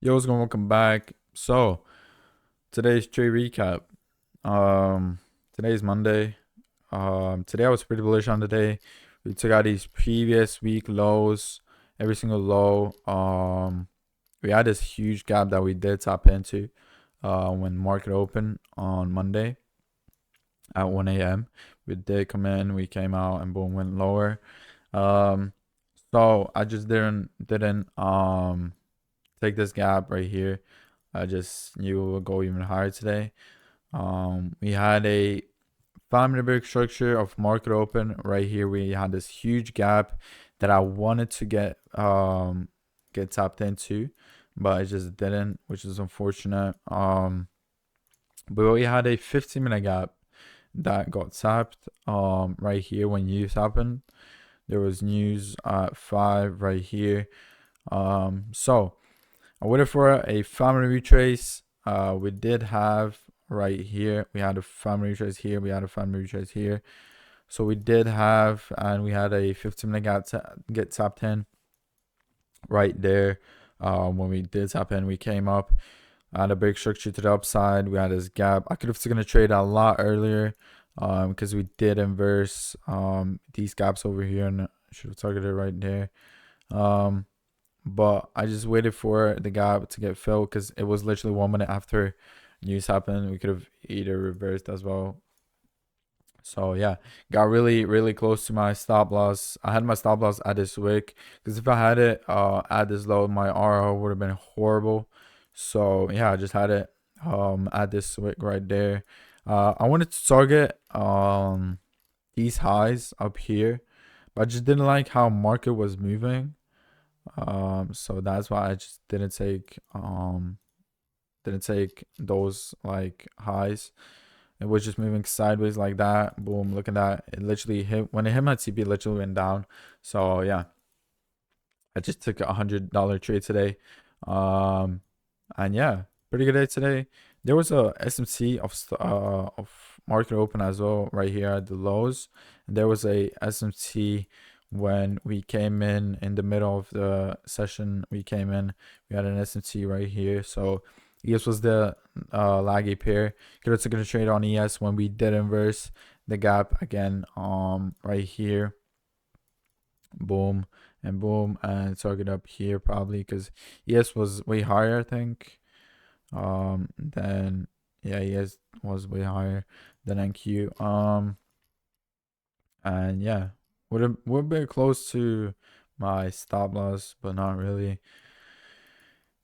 Yo, what's going? Welcome back. So today's trade recap. Um, Today's Monday. Today I was pretty bullish on the day. We took out these previous week lows, every single low. We had this huge gap that we did tap into, when market opened on Monday at 1 a.m. We did come in, we came out, and boom, went lower. Um, so I just didn't take this gap right here. I just knew it would go even higher today. We had a 5 minute break structure of market open right here. We had this huge gap that I wanted to get tapped into, but I just didn't, which is unfortunate. But we had a 15-minute gap that got tapped right here when news happened. There was news at 5 right here. So I waited for a family retrace. We did have right here. We had a family retrace here. We had a family retrace here. So we did have, and we had a 15-minute get tapped in right there. When we did tap in, we came up. I had a big structure to the upside. We had this gap. I could have taken a trade a lot earlier, because we did inverse these gaps over here, and I should have targeted right there. Um, but I just waited for the gap to get filled because it was literally 1 minute after news happened. We could have either reversed as well. So yeah, got really really close to my stop loss. I had my stop loss at this wick because if I had it at this low, my RO would have been horrible. So yeah, I just had it at this wick right there. I wanted to target these highs up here, but I just didn't like how market was moving. So that's why I just didn't take those like highs. It was just moving sideways like that. Boom, look at that. It literally hit when it hit my TP, it literally went down. So yeah, I just took $100 trade today. Um, and yeah, pretty good day today. There was a SMC of market open as well right here at the lows. And there was a SMC when we came in the middle of the session. We came in, we had an SMC right here. So ES was the laggy pair. Could have taken a trade on ES when we did inverse the gap again. Right here, boom and boom, and target up here probably because ES was way higher, I think. Then yeah, ES was way higher than NQ. And yeah, we're a bit close to my stop loss, but not really.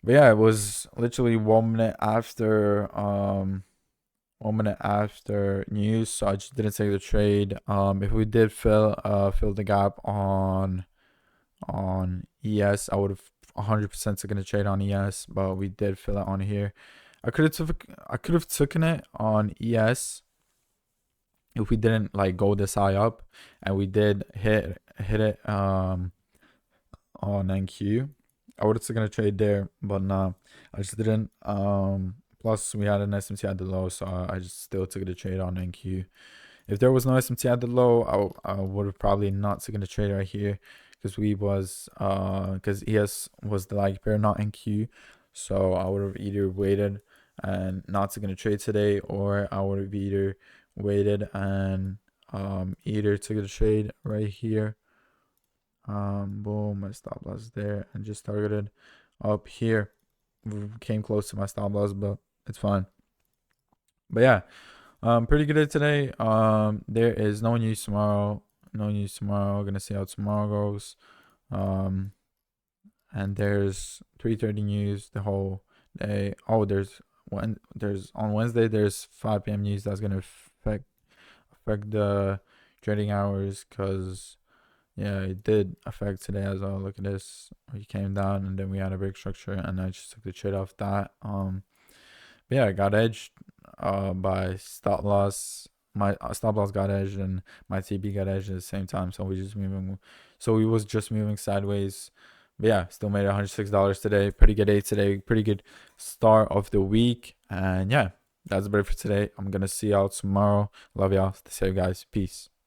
But yeah, it was literally 1 minute after 1 minute after news, so I just didn't take the trade. If we did fill the gap on ES, I would have 100% taken a trade on ES, but we did fill it on here. I could have taken it on ES if we didn't like go this high up, and we did hit it on NQ. I would have taken a trade there, but nah, I just didn't. Plus we had an SMT at the low, so I just still took the trade on NQ. If there was no SMT at the low, I would have probably not taken the trade right here because because ES was the like pair, not NQ. So I would have either waited and not taken a trade today, or I would have either waited and either took the trade right here. Boom, my stop loss there, and just targeted up here. Came close to my stop loss, but it's fine. But yeah, pretty good day today. There is no news tomorrow. No news tomorrow. Gonna see how tomorrow goes. Um, and there's 3:30 news the whole day. Oh, there's on Wednesday there's 5 p.m. news that's gonna affect the trading hours because yeah, it did affect today as well. Look at this. We came down and then we had a big structure and I just took the trade off that. But yeah, I got edged by stop loss. My stop loss got edged and my TP got edged at the same time. So we was just moving sideways. But yeah, still made $106 today. Pretty good day today. Pretty good start of the week. And yeah, that's about it for today. I'm gonna see y'all tomorrow. Love y'all. Stay safe, guys. Peace.